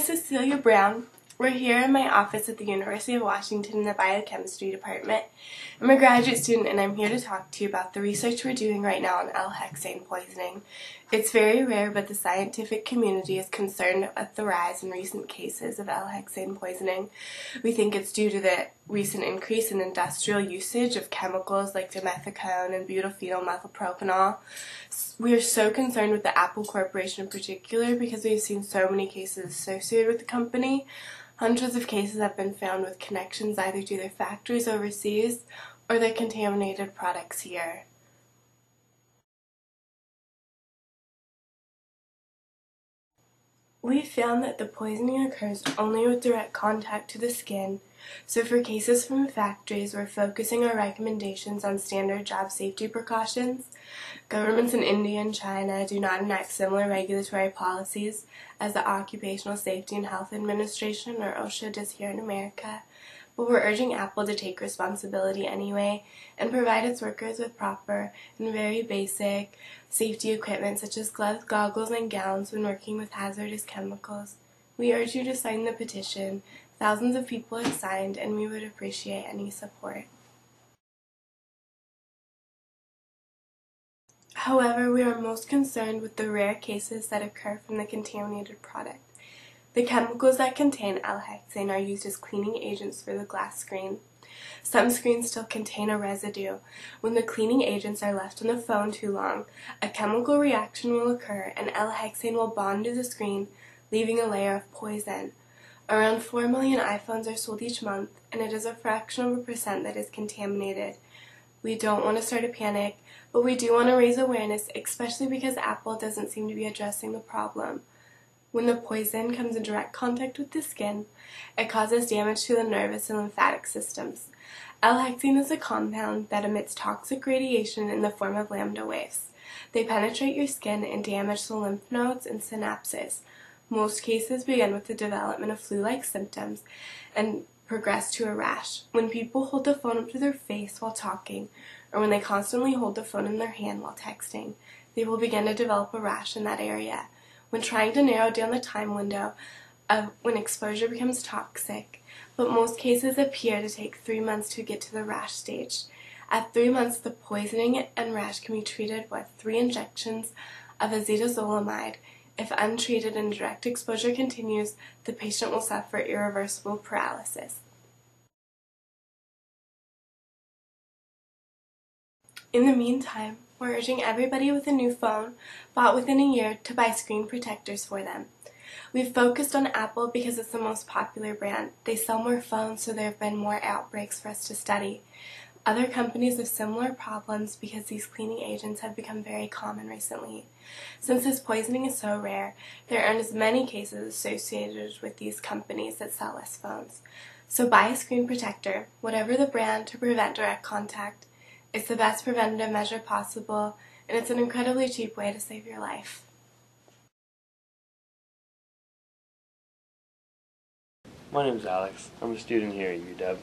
Cecilia Brown. We're here in my office at the University of Washington in the Biochemistry Department. I'm a graduate student and I'm here to talk to you about the research we're doing right now on L-hexane poisoning. It's very rare, but the scientific community is concerned at the rise in recent cases of L-hexane poisoning. We think it's due to the recent increase in industrial usage of chemicals like dimethicone and butyl methylpropanol. We are so concerned with the Apple Corporation in particular because we've seen so many cases associated with the company. Hundreds of cases have been found with connections either to their factories overseas or their contaminated products here. We found that the poisoning occurs only with direct contact to the skin, so for cases from factories, we're focusing our recommendations on standard job safety precautions. Governments in India and China do not enact similar regulatory policies as the Occupational Safety and Health Administration, or OSHA, does here in America. But we're urging Apple to take responsibility anyway and provide its workers with proper and very basic safety equipment such as gloves, goggles, and gowns when working with hazardous chemicals. We urge you to sign the petition. Thousands of people have signed, and we would appreciate any support. However, we are most concerned with the rare cases that occur from the contaminated product. The chemicals that contain L-hexane are used as cleaning agents for the glass screen. Some screens still contain a residue. When the cleaning agents are left on the phone too long, a chemical reaction will occur and L-hexane will bond to the screen, leaving a layer of poison. Around 4 million iPhones are sold each month, and it is a fraction of a percent that is contaminated. We don't want to start a panic, but we do want to raise awareness, especially because Apple doesn't seem to be addressing the problem. When the poison comes in direct contact with the skin, it causes damage to the nervous and lymphatic systems. L-hexane is a compound that emits toxic radiation in the form of lambda waves. They penetrate your skin and damage the lymph nodes and synapses. Most cases begin with the development of flu-like symptoms and progress to a rash. When people hold the phone up to their face while talking, or when they constantly hold the phone in their hand while texting, they will begin to develop a rash in that area. When trying to narrow down the time window of when exposure becomes toxic, but most cases appear to take 3 months to get to the rash stage. At 3 months, the poisoning and rash can be treated with 3 injections of acetazolamide. If untreated and direct exposure continues, the patient will suffer irreversible paralysis. In the meantime, we're urging everybody with a new phone bought within a year to buy screen protectors for them. We've focused on Apple because it's the most popular brand. They sell more phones, so there have been more outbreaks for us to study. Other companies have similar problems because these cleaning agents have become very common recently. Since this poisoning is so rare, there aren't as many cases associated with these companies that sell us phones. So buy a screen protector, whatever the brand, to prevent direct contact. It's the best preventative measure possible, and it's an incredibly cheap way to save your life. My name is Alex. I'm a student here at UW.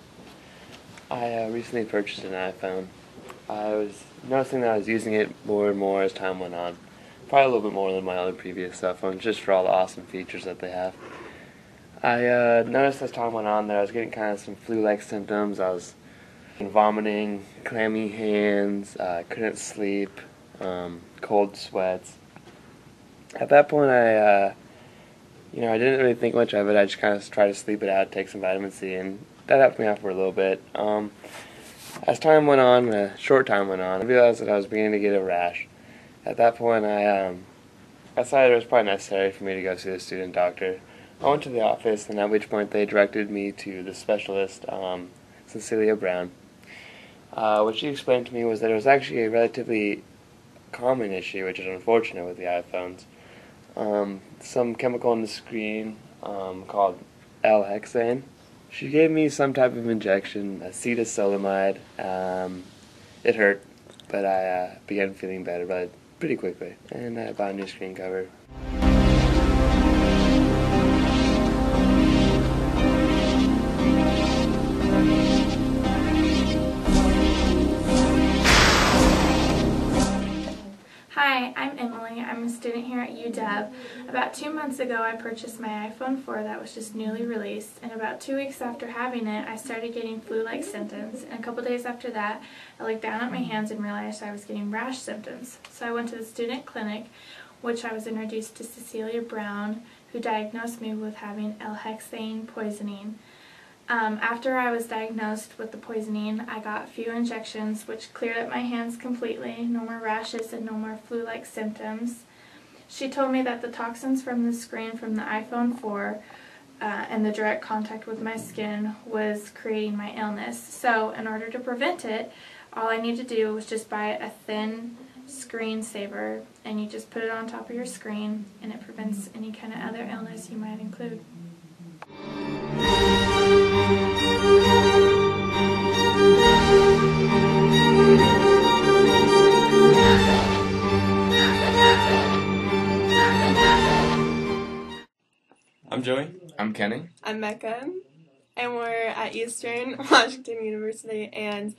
I recently purchased an iPhone. I was noticing that I was using it more and more as time went on. Probably a little bit more than my other previous cell phones, just for all the awesome features that they have. I noticed as time went on that I was getting kind of some flu-like symptoms. I was vomiting, clammy hands, couldn't sleep, cold sweats. At that point, I didn't really think much of it. I just kind of tried to sleep it out, take some vitamin C, and that helped me out for a little bit. As time went on, a short time went on, I realized that I was beginning to get a rash. At that point, I decided it was probably necessary for me to go see the student doctor. I went to the office, and at which point they directed me to the specialist, Cecilia Brown. What she explained to me was that it was actually a relatively common issue, which is unfortunate with the iPhones. Some chemical on the screen called L-hexane. She gave me some type of injection, acetazolamide. It hurt, but I began feeling better pretty quickly, and I bought a new screen cover. Hi, I'm Emily. I'm a student here at UW. About 2 months ago, I purchased my iPhone 4 that was just newly released, and about 2 weeks after having it, I started getting flu-like symptoms, and a couple days after that, I looked down at my hands and realized I was getting rash symptoms. So I went to the student clinic, which I was introduced to Cecilia Brown, who diagnosed me with having L-hexane poisoning. After I was diagnosed with the poisoning, I got a few injections which cleared up my hands completely, no more rashes and no more flu-like symptoms. She told me that the toxins from the screen from the iPhone 4 and the direct contact with my skin was creating my illness. So in order to prevent it, all I need to do was just buy a thin screen saver, and you just put it on top of your screen, and it prevents any kind of other illness you might include. I'm Joey. I'm Kenny. I'm Mecca, and we're at Eastern Washington University, and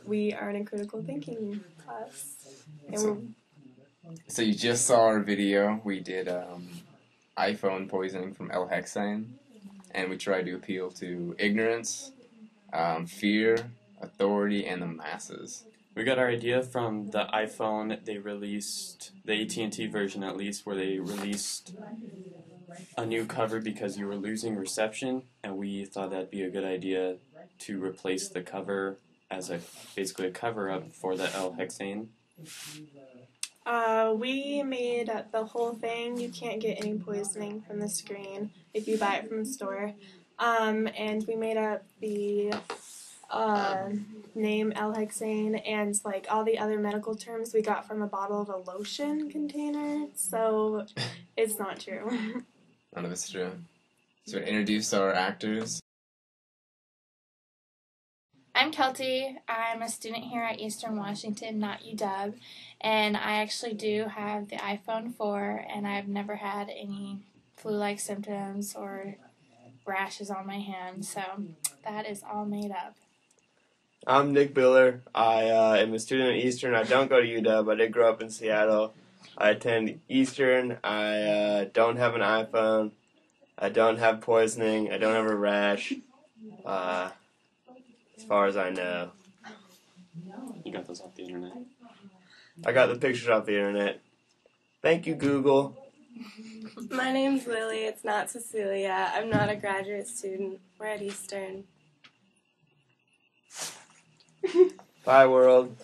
we are in a critical thinking class. So you just saw our video. We did iPhone poisoning from L-hexane, and we tried to appeal to ignorance, fear, authority, and the masses. We got our idea from the iPhone. They released, the AT&T version at least, where they released a new cover because you were losing reception, and we thought that'd be a good idea to replace the cover as basically a cover-up for the L-hexane. We made the whole thing. You can't get any poisoning from the screen if you buy it from the store. And we made up the name L-hexane and like all the other medical terms we got from a bottle of a lotion container. So it's not true. None of it's true. So we introduced our actors. I'm Kelty. I'm a student here at Eastern Washington, not UW, and I actually do have the iPhone 4, and I've never had any flu-like symptoms or rashes on my hands, so that is all made up. I'm Nick Biller. I am a student at Eastern. I don't go to UW. I did grow up in Seattle. I attend Eastern. I don't have an iPhone. I don't have poisoning. I don't have a rash. As far as I know. You got those off the internet. I got the pictures off the internet. Thank you, Google. My name's Lily. It's not Cecilia. I'm not a graduate student. We're at Eastern. Bye, world.